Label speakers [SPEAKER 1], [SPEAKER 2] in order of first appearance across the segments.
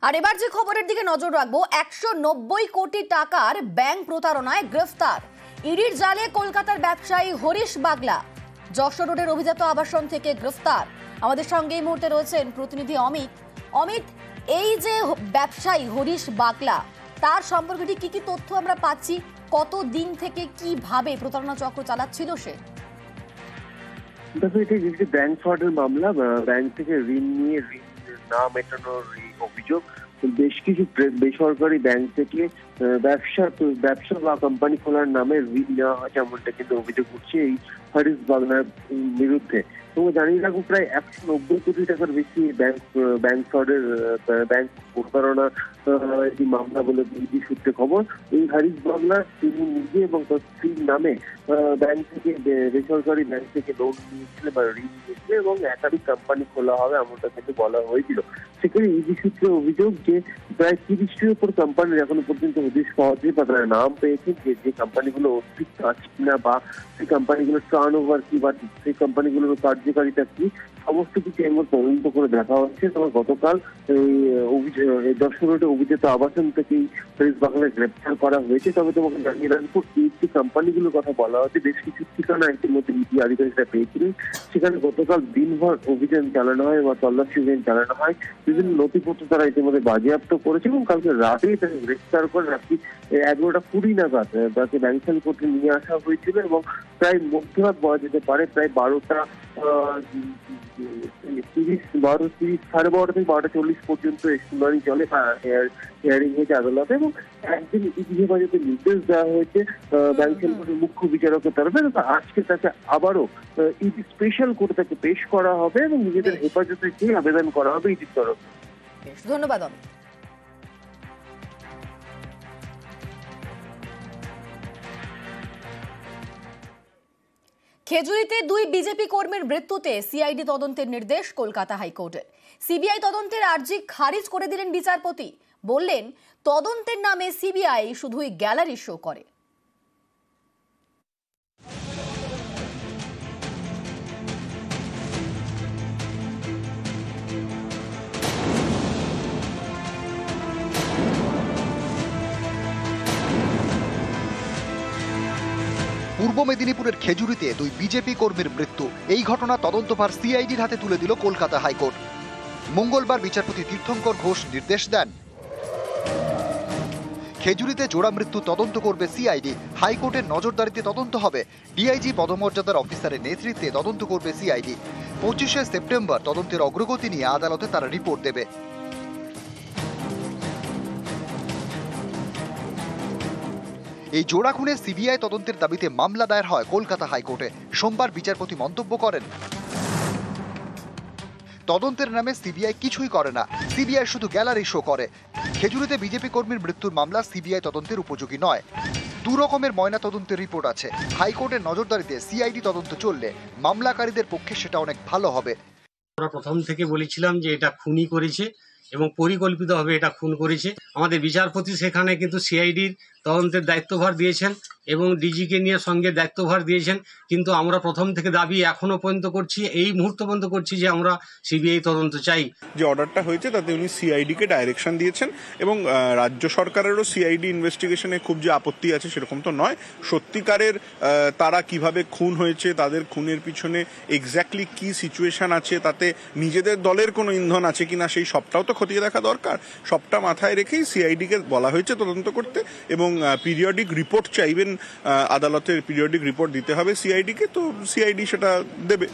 [SPEAKER 1] আর এবার যে খবরের দিকে নজর রাখবো, 190 কোটি টাকার ব্যাংক প্রতারণায় গ্রেফতার ইডির জালে কলকাতার ব্যবসায়ী হরিশ বাগলা। যশোর রোডের অভিজাত আবাসন থেকে গ্রেফতার। আমাদের সঙ্গে এই মুহূর্তে রয়েছেন প্রতিনিধি অমিত। অমিত, এই যে ব্যবসায়ী হরিশ বাগলা, তার সম্পর্কে কি কি তথ্য আমরা পাচ্ছি? কত দিন থেকে কিভাবে প্রতারণা চক্র চালাচ্ছিল সে?
[SPEAKER 2] দেখো, এটা একটি ব্যাংক ফ্রডের মামলা। ব্যাংক থেকে ঋণ নিয়ে ঋণ না মেটানোর অভিযোগ। বেশ কিছু বেসরকারি ব্যাংক থেকে ব্যবসা বা কোম্পানি খোলার নামে ঋণ নেওয়া হয়, এমনটা কিন্তু অভিযোগ উঠছে এই হরিশ বাগলার বিরুদ্ধে। এবং জানিয়ে রাখবো, প্রায় 190 কোটি টাকার বেশি ব্যাংক ফ্রডের ব্যাংক প্রতারণা একটি মামলা বলে ইডি সূত্রে খবর। এই হরিশ বাগলা তিনি নিজে এবং তার স্ত্রীর নামে ব্যাংক থেকে বেসরকারি ব্যাংক থেকে লোন নিয়েছিলেন বা ঋণ নিয়েছিলেন এবং একাধিক কোম্পানি খোলা হবে এমনটা কিন্তু বলা হয়েছিল। সেখানে ইডি সূত্রে অভিযোগ যে প্রায় 30টির উপর কোম্পানির এখনো পর্যন্ত হদিশ পাওয়া যায় বা তারা নাম পেয়েছেন যে কোম্পানিগুলো অস্তিত্ব আছে কিনা বা সেই কোম্পানিগুলোর টার্ন ওভার কি বা সেই কোম্পানিগুলোর কার্যকারিতা কি, সমস্ত কিছু এমন তদন্ত করে দেখা হচ্ছে। তবে গতকাল এই যশোর রোডে অভিজাত আবাসন থেকেই হরিশ বাগলায় গ্রেপ্তার করা হয়েছে। তবে তোমাকে জানিয়ে রাখবো, এই যে কোম্পানিগুলোর কথা বলা হচ্ছে, বেশ কিছু ঠিকানা ইতিমধ্যে ইডি আধিকারিকরা পেয়েছিলেন। সেখানে গতকাল দিনভর অভিযান চালানো হয় বা তল্লাশি অভিযান চালানো হয়। বিভিন্ন নথিপত্র তারা ইতিমধ্যে বাজেয়াপ্ত করেছে এবং কালকে রাতেই তাকে গ্রেপ্তার করে রাত্রি 11:20 নাগাদ তাকে ব্যাংশন কোর্টে নিয়ে আসা হয়েছিল এবং প্রায় মধ্যরাত বলা যেতে পারে, প্রায় 12:30 সাড়ে 12টা থেকে 12:40 পর্যন্ত শুনানি চলে, হিয়ারিং হয়েছে আদালতে এবং একদিন ইডি হেফাজতে নির্দেশ দেওয়া হয়েছে ব্যাংশন কোর্টের মুখ্য বিচারকের তরফে। আজকে তাকে আবারও ইডি স্পেশাল কোর্টে তাকে পেশ করা হবে এবং নিজেদের হেফাজতে গিয়ে আবেদন করা হবে ইডির তরফে।
[SPEAKER 1] ধন্যবাদ অমিত। খেজুরিতে 2 বিজেপি কর্মীর মৃত্যুতে সিআইডি তদন্তের নির্দেশ কলকাতা হাইকোর্টের। সিবিআই তদন্তের আর্জি খারিজ করে দিলেন বিচারপতি। বললেন, তদন্তের নামে সিবিআই শুধুই গ্যালারি শো করে।
[SPEAKER 3] পূর্ব মেদিনীপুরের খেজুরিতে 2 বিজেপি কর্মীর মৃত্যু। এই ঘটনা তদন্তভার সিআইডির হাতে তুলে দিল কলকাতা হাইকোর্ট। মঙ্গলবার বিচারপতি তীর্থঙ্কর ঘোষ নির্দেশ দেন, খেজুরিতে জোড়া মৃত্যু তদন্ত করবে সিআইডি। হাইকোর্টের নজরদারিতে তদন্ত হবে। ডিআইজি পদমর্যাদার অফিসারের নেতৃত্বে তদন্ত করবে সিআইডি। 25শে সেপ্টেম্বর তদন্তের অগ্রগতি নিয়ে আদালতে তারা রিপোর্ট দেবে। এই জোড়া খুনে সিবিআই তদন্তের দাবিতে মামলা দায়ের হয় কলকাতা হাইকোর্টে। সোমবার বিচারপতি মন্তব্য করেন, তদন্তের নামে সিবিআই কিছুই করে না, সিবিআই শুধু গ্যালারি শো করে। খেজুরিতে বিজেপি কর্মীর মৃত্যুর মামলা সিবিআই তদন্তের উপযোগী নয়। 2 রকমের ময়না তদন্তের রিপোর্ট আছে। হাইকোর্টের নজরদারিতে সিআইডি তদন্ত চললে মামলাকারীদের পক্ষে সেটা অনেক ভালো হবে।
[SPEAKER 4] আমরা প্রথম থেকে বলেছিলাম যে এটা খুনি করেছে এবং পরিকল্পিতভাবে এটা খুন করেছে। আমাদের বিচারপতি সেখানে কিন্তু সিআইডির তদন্তের দায়িত্বভার দিয়েছেন এবং ডিজিকে নিয়ে সঙ্গে দায়িত্বভার দিয়েছেন। কিন্তু আমরা প্রথম থেকে দাবি এখনো পর্যন্ত করছি, এই মুহূর্ত পর্যন্ত করছি যে আমরা সিবিআই তদন্ত চাই।
[SPEAKER 5] যে অর্ডারটা হয়েছে তাতে উনি সিআইডিকে ডাইরেকশন দিয়েছেন এবং রাজ্য সরকারেরও সিআইডি ইনভেস্টিগেশনে খুব যে আপত্তি আছে সেরকম তো নয়। সত্যিকারের তারা কিভাবে খুন হয়েছে, তাদের খুনের পিছনে এক্স্যাক্টলি কি সিচুয়েশন আছে, তাতে নিজেদের দলের কোনো ইন্ধন আছে কিনা সেই সবটাও তো খতিয়ে দেখা দরকার। সবটা মাথায় রেখেই সিআইডিকে বলা হয়েছে তদন্ত করতে এবং পিরিয়ডিক রিপোর্ট চাইবেন, আদালতের পিরিয়ডিক রিপোর্ট দিতে হবে সিআইডিকে, তো সিআইডি সেটা দেবে।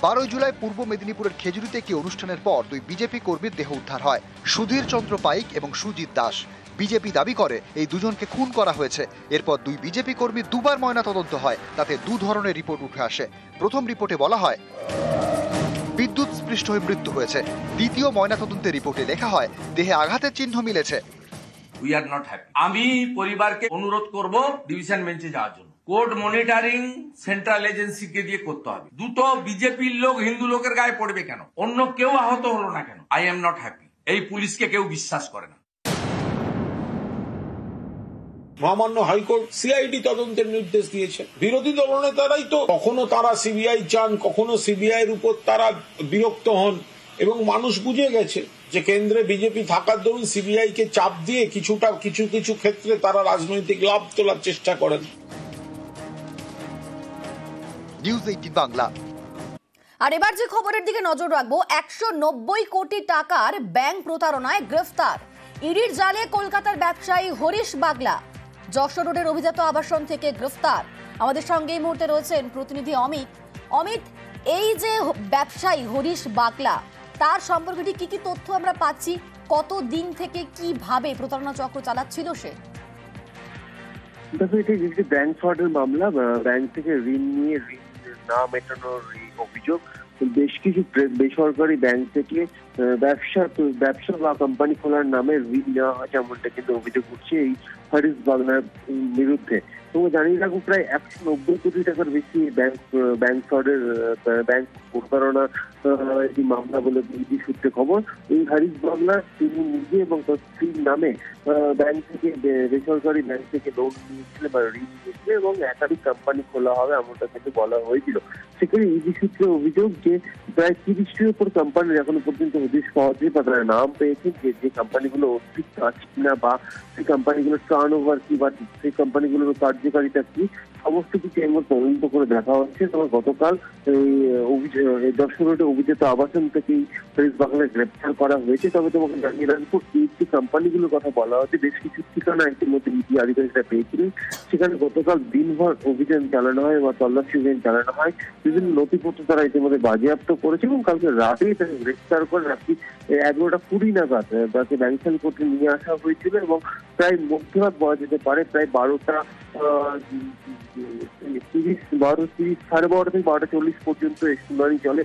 [SPEAKER 3] 12 জুলাই পূর্ব মেদিনীপুরের খেজুরিতে একটি অনুষ্ঠানের পর 2 বিজেপি কর্মীর দেহ উদ্ধার হয়, সুধীর চন্দ্র পাইক এবং সুজিত দাস। বিজেপি দাবি করে এই দুজনকে খুন করা হয়েছে। এরপর 2 বিজেপি কর্মী 2 বার ময়না তদন্ত হয়, তাতে 2 ধরনের রিপোর্ট উঠে আসে। প্রথম রিপোর্টে বলা হয় বিদ্যুৎ স্পৃষ্ট হয়ে মৃত্যু হয়েছে। দ্বিতীয় ময়না তদন্তের রিপোর্টে লেখা হয় দেহে আঘাতের চিহ্ন মিলেছে।
[SPEAKER 6] We are not happy. আমি পরিবারকে অনুরোধ করব ডিভিশন বেঞ্চে যাওয়ার জন্য। কোর্ট মনিটরিং সেন্ট্রাল এজেন্সিকে দিয়ে করতে হবে। 2টো বিজেপির লোক হিন্দু লোকের গায়ে পড়বে কেন? অন্য কেউ আহত হলো না কেন? I am not happy. এই পুলিশকে কেউ বিশ্বাস করে না।
[SPEAKER 7] মহামান্য হাইকোর্ট সিআইডি তদন্তের নির্দেশ দিয়েছে। বিরোধী দলনেতারাই তো কখনো তারা সিবিআই চান, কখনো সিবিআই এর উপর তারা বিরক্ত হন। এবং মানুষ বুঝে গেছে যে কেন্দ্রে বিজেপি থাকার দরুন সিবিআই কে চাপ দিয়ে কিছু ক্ষেত্রে তারা রাজনৈতিক লাভ তোলার চেষ্টা করেন।
[SPEAKER 3] নিউজ 18 বাংলা।
[SPEAKER 1] আর এবার যে খবরের দিকে নজর রাখবো, 190 কোটি টাকার ব্যাংক প্রতারণায় গ্রেফতার ইডির জালে কলকাতার ব্যবসায়ী হরিশ বাগলা। যশোর রোডের অভিজাত আবাসন থেকে গ্রেফতার। আমাদের সঙ্গে এই মুহূর্তে রয়েছেন প্রতিনিধি অমিত। অমিত, এই যে ব্যবসায়ী হরিশ বাগলা, তার সম্পর্কে কি কি তথ্য আমরা পাচ্ছি? কত দিন থেকে কিভাবে প্রতারণা চক্র চালাচ্ছিল সে?
[SPEAKER 2] দেখো, এটা একটি ব্যাংক ফ্রডের মামলা। ব্যাংক থেকে ঋণ নিয়ে ঋণ না মেটানোর অভিযোগ। বেশ কিছু বেসরকারি ব্যাংক থেকে ব্যবসা বা কোম্পানি খোলার নামে ঋণ নেওয়া হয়, এমনটা কিন্তু অভিযোগ উঠছে এই হরিশ বাগলার বিরুদ্ধে। তোমরা জানিয়ে রাখো, প্রায় 190 কোটি টাকার বেশি ব্যাংক ফ্রডের ব্যাংক প্রতারণা একটি মামলা বলে ইডি সূত্রে খবর। এই হরিশ বাগলা তিনি নিজে এবং তার স্ত্রীর নামে ব্যাংক থেকে বেসরকারি ব্যাংক থেকে লোন নিয়েছিলেন বা ঋণ নিয়েছিলেন এবং একাধিক কোম্পানি খোলা হবে এমনটা কিন্তু বলা হয়েছিল। সেখানে ইডি সূত্রে অভিযোগ যে প্রায় 30টির উপর কোম্পানির এখনো পর্যন্ত হদিশ পাওয়া যায় বা তারা নাম পেয়েছেন যে কোম্পানিগুলো অস্তিত্ব আছে কিনা বা সেই কোম্পানিগুলোর টার্ন ওভার কি বা সেই কোম্পানিগুলোর কার্যকারিতা কি, সমস্ত কিছু এমন তদন্ত করে দেখা হচ্ছে। তবে গতকাল এই যশোর রোডে অভিজাত আবাসন থেকেই হরিশ বাগলাকে গ্রেপ্তার করা হয়েছে। তবে তোমাকে জানিয়ে রাখবো, এই যে কোম্পানিগুলোর কথা বলা হচ্ছে, বেশ কিছু ঠিকানা ইতিমধ্যে ইডি আধিকারিকরা পেয়েছিলেন। সেখানে গতকাল দিনভর অভিযান চালানো হয় বা তল্লাশি অভিযান চালানো হয়। বিভিন্ন নথিপত্র তারা ইতিমধ্যে বাজেয়াপ্ত করেছে এবং কালকে রাতেই তাকে গ্রেপ্তার করে রাত্রি 11:20 নাগাদ তাকে ব্যাংকশাল কোর্টে নিয়ে আসা হয়েছিল এবং প্রায় মধ্যরাত বলা যেতে পারে, প্রায় 12:30 সাড়ে 12টা থেকে 12:40 পর্যন্ত শুনানি চলে,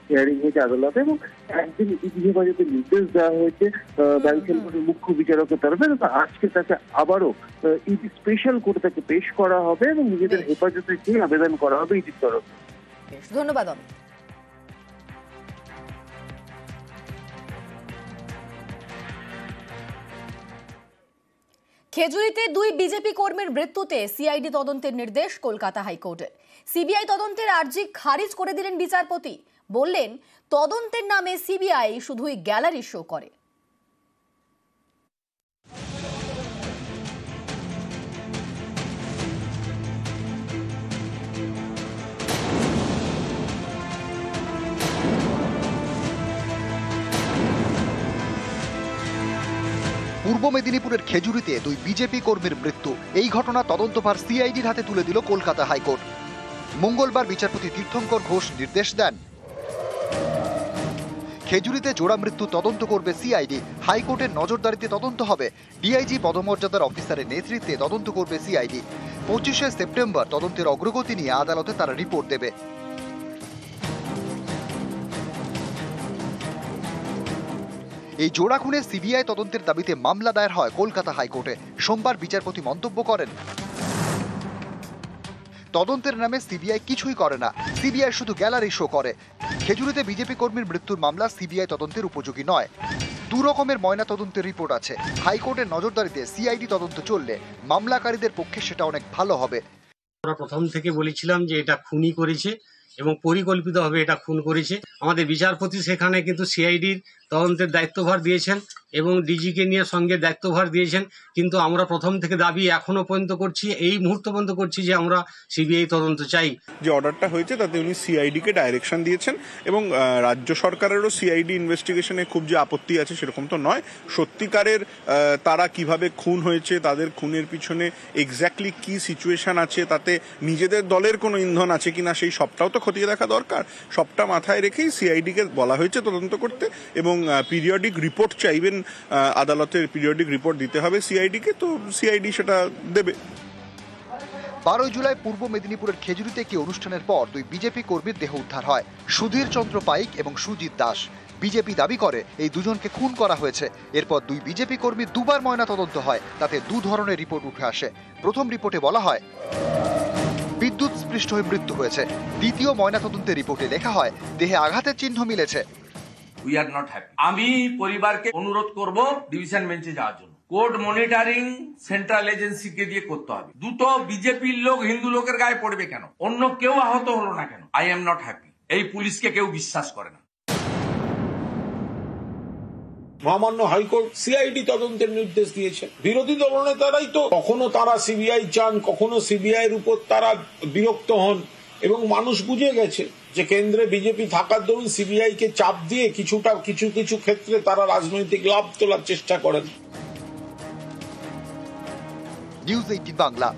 [SPEAKER 2] হিয়ারিং হয়েছে আদালতে এবং একদিন ইডি হেফাজতে নির্দেশ দেওয়া হয়েছে ব্যাংকশাল কোর্টের মুখ্য বিচারকের তরফে। আজকে তাকে আবারও ইডি স্পেশাল কোর্টে তাকে পেশ করা হবে এবং নিজেদের হেফাজতে গিয়ে আবেদন করা হবে ইডির তরফে।
[SPEAKER 1] ধন্যবাদ অমিত। খেজুরিতে 2 বিজেপি কর্মীর মৃত্যুতে সিআইডি তদন্তের নির্দেশ কলকাতা হাইকোর্টের। সিবিআই তদন্তের আর্জি খারিজ করে দিলেন বিচারপতি। বললেন, তদন্তের নামে সিবিআই শুধুই গ্যালারি শো করে।
[SPEAKER 3] পূর্ব মেদিনীপুরের খেজুরিতে 2 বিজেপি কর্মীর মৃত্যু। এই ঘটনা তদন্তভার সিআইডির হাতে তুলে দিল কলকাতা হাইকোর্ট। মঙ্গলবার বিচারপতি তীর্থঙ্কর ঘোষ নির্দেশ দেন, খেজুরিতে জোড়া মৃত্যু তদন্ত করবে সিআইডি। হাইকোর্টের নজরদারিতে তদন্ত হবে। ডিআইজি পদমর্যাদার অফিসারের নেতৃত্বে তদন্ত করবে সিআইডি। 25শে সেপ্টেম্বর তদন্তের অগ্রগতি নিয়ে আদালতে তারা রিপোর্ট দেবে। এই জোড়া খুনে সিবিআই তদন্তের দাবিতে মামলা দায়ের হয় কলকাতা হাইকোর্টে। সোমবার বিচারপতি মন্তব্য করেন, তদন্তের নামে সিবিআই কিছুই করে না, সিবিআই শুধু গ্যালারি শো করে। খেজুরিতে বিজেপি কর্মীর মৃত্যুর মামলা সিবিআই তদন্তের উপযোগী নয়। 2 রকমের ময়না তদন্তের রিপোর্ট আছে। হাইকোর্টের নজরদারিতে সিআইডি তদন্ত চললে মামলাকারীদের পক্ষে সেটা অনেক ভালো হবে।
[SPEAKER 4] আমরা প্রথম থেকে বলেছিলাম যে এটা খুনি করেছে এবং পরিকল্পিতভাবে এটা খুন করেছে। আমাদের বিচারপতি সেখানে কিন্তু সিআইডির তদন্তের দায়িত্বভার দিয়েছেন এবং ডিজিকে নিয়ে সঙ্গে দায়িত্বভার দিয়েছেন। কিন্তু আমরা প্রথম থেকে দাবি এখনো পর্যন্ত করছি, এই মুহূর্ত পর্যন্ত করছি যে আমরা সিবিআই তদন্ত চাই।
[SPEAKER 5] যে অর্ডারটা হয়েছে তাতে উনি সিআইডি কে ডাইরেকশন দিয়েছেন এবং রাজ্য সরকারেরও সিআইডি ইনভেস্টিগেশনে খুব যে আপত্তি আছে সেরকম তো নয়। সত্যিকারের তারা কিভাবে খুন হয়েছে, তাদের খুনের পিছনে এক্স্যাক্টলি কি সিচুয়েশন আছে, তাতে নিজেদের দলের কোনো ইন্ধন আছে কিনা সেই সবটাও তো খতিয়ে দেখা দরকার। সবটা মাথায় রেখেই সিআইডি কে বলা হয়েছে তদন্ত করতে এবং পিরিয়ডিক রিপোর্ট চাইবেন আদালতের। পিরিয়ডিক রিপোর্ট দিতে হবে সিআইডি কে, তো সিআইডি সেটা দেবে।
[SPEAKER 3] 12 জুলাই পূর্ব মেদিনীপুরের খেজুরিতে একটি অনুষ্ঠানের পর 2 বিজেপি কর্মীর দেহ উদ্ধার হয়, সুধীর চন্দ্র পাইক এবং সুজিত দাস। বিজেপি দাবি করে এই দুজনকে খুন করা হয়েছে। এরপর 2 বিজেপি কর্মী 2 বার ময়না তদন্ত হয়, তাতে 2 ধরনের রিপোর্ট উঠে আসে। প্রথম রিপোর্টে বলা হয় বিদ্যুৎ স্পৃষ্ট হয়ে মৃত্যু হয়েছে। দ্বিতীয় ময়নাতদন্তের রিপোর্টে লেখা হয় দেহে আঘাতের চিহ্ন মিলেছে।
[SPEAKER 6] We are not happy. আমি পরিবারকে অনুরোধ করব ডিভিশন বেঞ্চে যাওয়ার জন্য। কোর্ট মনিটরিং সেন্ট্রাল এজেন্সিকে দিয়ে করতে হবে। দুটো বিজেপির লোক হিন্দু লোকের গায়ে পড়বে কেন? অন্য কেউ আহত হলো না কেন? I am not happy. এই পুলিশকে কেউ বিশ্বাস করে না।
[SPEAKER 7] মহামান্য হাইকোর্ট সিআইডি তদন্তের নির্দেশ দিয়েছে। বিরোধী দলনেতারাই তো কখনো তারা সিবিআই চান, কখনো সিবিআই এর উপর তারা বিরক্ত হন, এবং মানুষ বুঝে গেছে যে কেন্দ্রে বিজেপি থাকার দরুন সিবিআই কে চাপ দিয়ে কিছু ক্ষেত্রে তারা রাজনৈতিক লাভ তোলার চেষ্টা করেন।
[SPEAKER 3] নিউজ 18 বাংলা।